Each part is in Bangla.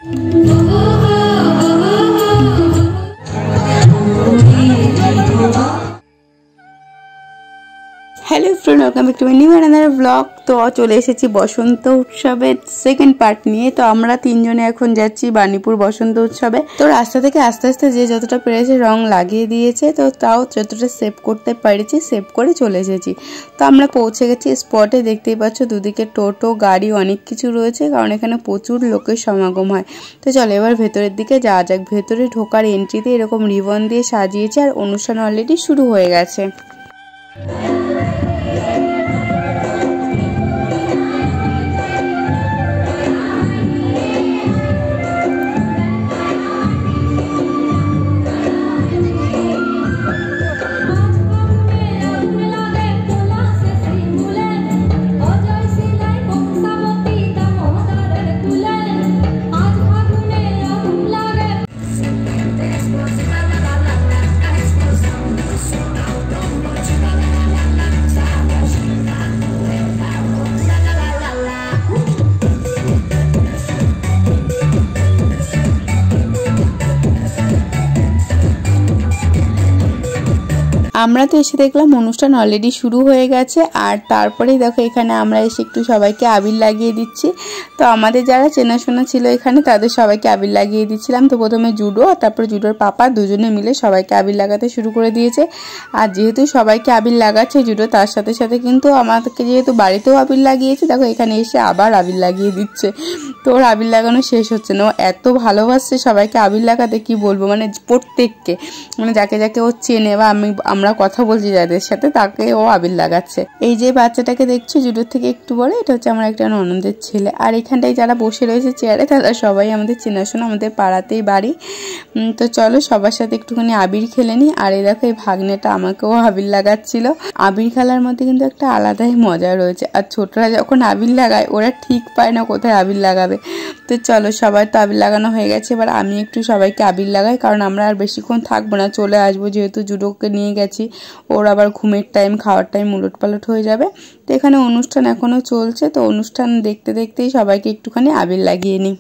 Hello friend, welcome back to my new another blog. तो চলে এসেছি বসন্ত উৎসবের সেকেন্ড পার্ট নিয়ে। তো আমরা তিনজনে এখন যাচ্ছি বাণীপুর বসন্ত উৎসবে। তো রাস্তা থেকে আস্তে আস্তে যে যতটা পেরেছে রং লাগিয়ে দিয়েছে, তো তাও যতটা সেভ করতে পেরেছি সেভ করে চলে এসেছি। তো আমরা পৌঁছে গেছি স্পটে। দেখতেই পাচ্ছ দুদিকে টোটো গাড়ি অনেক কিছু রয়েছে, কারণ এখানে প্রচুর লোকের সমাগম হয়। তো চলো এবার ভেতরের দিকে যাওয়া যাক। ভেতরে ঢোকার এন্ট্রিতে এরকম রিবন দিয়ে সাজিয়েছে, আর অনুষ্ঠান অলরেডি শুরু হয়ে গেছে। আমরা তো এসে দেখলাম অনুষ্ঠান অলরেডি শুরু হয়ে গেছে, আর তারপরেই দেখো এখানে আমরা এসে একটু সবাইকে আবির লাগিয়ে দিচ্ছি। তো আমাদের যারা চেনাশোনা ছিল এখানে তাদের সবাইকে আবির লাগিয়ে দিচ্ছিলাম। তো প্রথমে জুডো আর তারপরে জুডোর পাপা দুজনে মিলে সবাইকে আবির লাগাতে শুরু করে দিয়েছে। আর যেহেতু সবাইকে আবির লাগাচ্ছে জুডো, তার সাথে সাথে কিন্তু আমাদেরকে যেহেতু বাড়িতেও আবির লাগিয়েছে, দেখো এখানে এসে আবার আবির লাগিয়ে দিচ্ছে। তো ওর আবির লাগানো শেষ হচ্ছে না। ও এত ভালোবাসছে সবাইকে আবির লাগাতে, কি বলবো, মানে প্রত্যেককে, মানে যাকে যাকে ও চেনে বা আমরা কথা বলছি যাদের সাথে, তাকে ও আবির লাগাচ্ছে। এই যে বাচ্চাটাকে দেখছো জুডোর থেকে একটু বড়, এটা হচ্ছে আমার একটা ননদের ছেলে। আর এখানটায় যারা বসে রয়েছে চেয়ারে, তারা সবাই আমাদের চেনাশোনা, আমাদের পাড়াতেই বাড়ি। তো চলো সবার সাথে একটুখানি আবির খেলে নি। আর এই দেখো এই ভাগ্নেটা আমাকেও আবির লাগাচ্ছিল। আবির খেলার মধ্যে কিন্তু একটা আলাদাই মজা রয়েছে। আর ছোটরা যখন আবির লাগায় ওরা ঠিক পায় না কোথায় আবির লাগাবে। তো চলো সবাই তো আবির লাগানো হয়ে গেছে, এবার আমি একটু সবাইকে আবির লাগাই, কারণ আমরা আর বেশিক্ষণ থাকবো না, চলে আসবো। যেহেতু জুডোকে নিয়ে গেছি, ওর আবার ঘুমের টাইম খাওয়ার টাইম উলটপালট হয়ে যাবে। তো এখানে অনুষ্ঠান এখনো চলছে। তো অনুষ্ঠান দেখতে দেখতেই সবাইকে একটুখানি আবির লাগিয়ে নিই।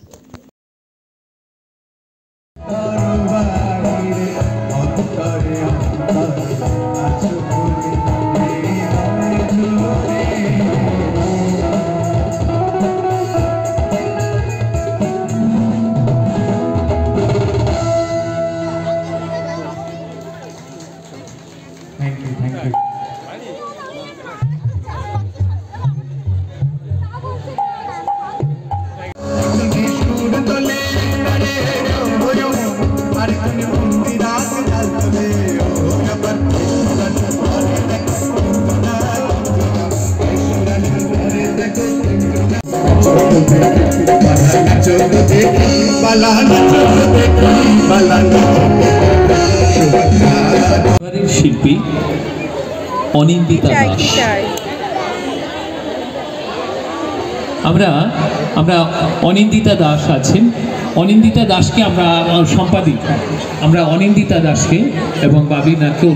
শিল্পী অনিন্দিতা দাস। আমরা অনিন্দিতা দাস আছেন, অনিন্দিতা দাসকে আমরা সম্পাদিকা, আমরা অনিন্দিতা দাসকে এবং বাবিনাকে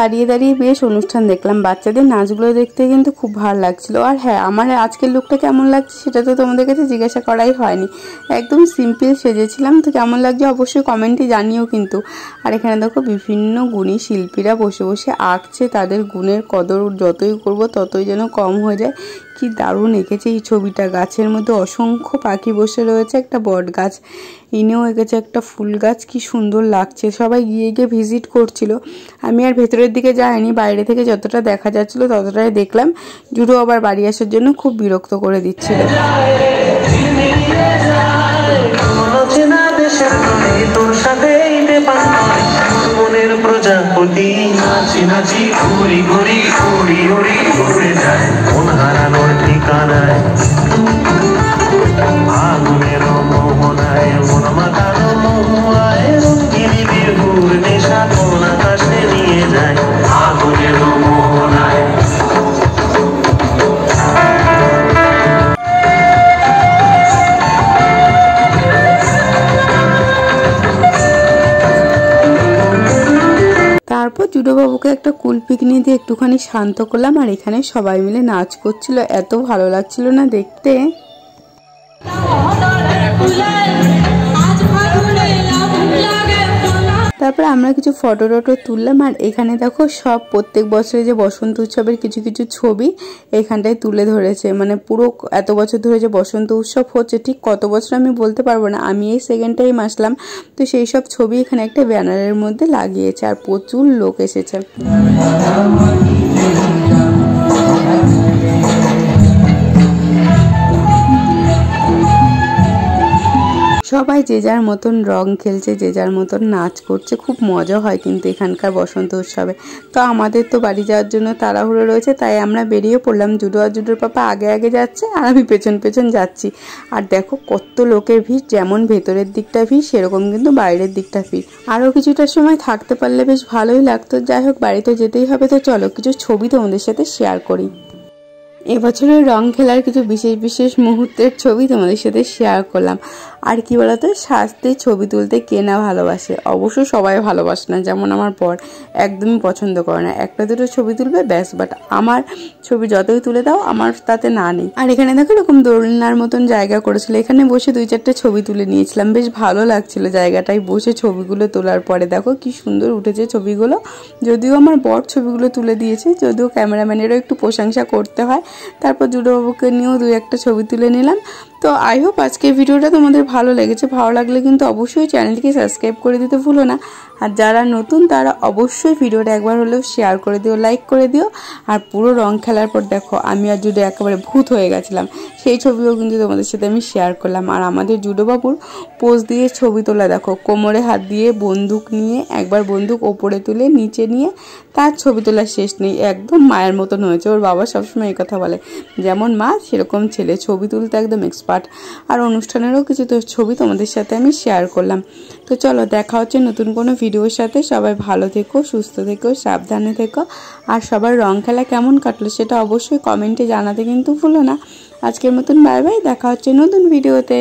দাঁড়িয়ে দাঁড়িয়ে বেশ অনুষ্ঠান দেখলাম। বাচ্চাদের নাচগুলো দেখতে কিন্তু খুব ভালো লাগছিল। আর হ্যাঁ, আমার আজকের লুকটা কেমন লাগছে সেটা তো তোমাদের কাছে জিজ্ঞাসা করাই হয়নি। একদম সিম্পল সেজেছিলাম, তো কেমন লাগছে অবশ্যই কমেন্টে জানিও কিন্তু। আর এখানে দেখো বিভিন্ন গুণী শিল্পীরা বসে বসে আঁকছে। তাদের গুণের কদর যতই করব ততই যেন কম হয়ে যায়। কি দারুণ এঁকেছে এই ছবিটা। গাছের মধ্যে অসংখ্য পাখি বসে রয়েছে, একটা বট গাছ, ইনেও এঁকেছে একটা ফুল গাছ। কি সুন্দর লাগছে। সবাই গিয়ে গিয়ে ভিজিট করছিল। আমি আর ভেতরের দিকে যাইনি, বাইরে থেকে যতটা দেখা যাচ্ছিল ততটাই দেখলাম। জুডো আবার বাড়ি আসার জন্য খুব বিরক্ত করে দিচ্ছিল। মনের প্রজাপতি নাচি নাচি ঘুরি ঘুরি ঘুরি ঘুরি ঘুরে যায় মন হারানোর ঠিকানায় আগুনের মোহনায় মন মাতানো মোহনায় রঙ্গিনী বিহুর নেশা কোন আকাশে নিয়ে যায় আগুনের মোহনায়। তারপর জুডো বাবুকে একটা কুলপিক নিয়ে দিয়ে একটুখানি শান্ত করলাম। আর এখানে সবাই মিলে নাচ করছিল, এত ভালো লাগছিল না দেখতে। তারপরে আমরা কিছু ফটো টটো তুললাম। আর এখানে দেখো সব প্রত্যেক বছরে যে বসন্ত উৎসবের কিছু কিছু ছবি এখানটায় তুলে ধরেছে। মানে পুরো এত বছর ধরে যে বসন্ত উৎসব হচ্ছে, ঠিক কত বছর আমি বলতে পারবো না, আমি এই সেকেন্ড টাইম আসলাম। তো সেই সব ছবি এখানে একটা ব্যানারের মধ্যে লাগিয়েছে। আর প্রচুর লোক এসেছে। সবাই যে যার মতন রং খেলছে, যে যার মতন নাচ করছে। খুব মজা হয় কিন্তু এখানকার বসন্ত উৎসবে। তো আমাদের তো বাড়ি যাওয়ার জন্য তাড়াহুড়ো রয়েছে, তাই আমরা বেরিয়ে পড়লাম। জুডো আর জুডোর পাপা আগে আগে যাচ্ছে আর আমি পেছন পেছন যাচ্ছি। আর দেখো কত লোকের ভিড়, যেমন ভেতরের দিকটা ভিড় সেরকম কিন্তু বাইরের দিকটা ভিড়। আরও কিছুটা সময় থাকতে পারলে বেশ ভালোই লাগতো। যাই হোক, বাড়িতে যেতেই হবে, তো চলো কিছু ছবি তোমাদের সাথে শেয়ার করি। এবছরের রং খেলার কিছু বিশেষ বিশেষ মুহূর্তের ছবি তোমাদের সাথে শেয়ার করলাম। আর কি বলতো, সাজতে ছবি তুলতে কে না ভালোবাসে? অবশ্য সবাই ভালোবাসে না, যেমন আমার বর একদমই পছন্দ করে না। একটা দুটো ছবি তুলবে ব্যাস, বাট আমার ছবি যতই তুলে দাও আমার তাতে না নেই। আর এখানে দেখো এরকম দোলনার মতন জায়গা করেছিল, এখানে বসে 2-4টে ছবি তুলে নিয়েছিলাম। বেশ ভালো লাগছিল জায়গাটায় বসে ছবিগুলো তোলার পরে। দেখো কি সুন্দর উঠেছে ছবিগুলো। যদিও আমার বর ছবিগুলো তুলে দিয়েছে, যদিও ক্যামেরাম্যানেরও একটু প্রশংসা করতে হয়। তারপর জুডো বাবুকে নিয়েও 2-1টা ছবি তুলে নিলাম। তো আই হোপ আজকের ভিডিওটা তোমাদের ভালো লেগেছে। ভালো লাগলে কিন্তু অবশ্যই চ্যানেলটিকে সাবস্ক্রাইব করে দিতে ভুলো না। আর যারা নতুন তারা অবশ্যই ভিডিওটা একবার হলেও শেয়ার করে দিও, লাইক করে দিও। আর পুরো রং খেলার পর দেখো আমি আর জুডো একেবারে ভূত হয়ে গেছিলাম, সেই ছবিও কিন্তু তোমাদের সাথে আমি শেয়ার করলাম। আর আমাদের জুডো বাবুর পোজ দিয়ে ছবি তোলা দেখো, কোমরে হাত দিয়ে বন্দুক নিয়ে একবার বন্দুক ওপরে তুলে নিচে নিয়ে তার ছবি তোলার শেষ নেই। একদম মায়ের মতন হয়েছে। ওর বাবা সবসময় এই কথা বলে, যেমন মা সেরকম ছেলে, ছবি তুলতে একদম এক্সপার্ট। আর অনুষ্ঠানেরও কিছু ছবি তোমাদের সাথে আমি শেয়ার করলাম। তো চলো দেখা হচ্ছে নতুন কোনো ভিডিওর সাথে। সবাই ভালো থেকো, সুস্থ থেকো, সাবধানে থেকো। আর সবার রং খেলা কেমন কাটলো সেটা অবশ্যই কমেন্টে জানাতে কিন্তু ভুলো না। আজকের মতন বাই বাই, দেখা হচ্ছে নতুন ভিডিওতে।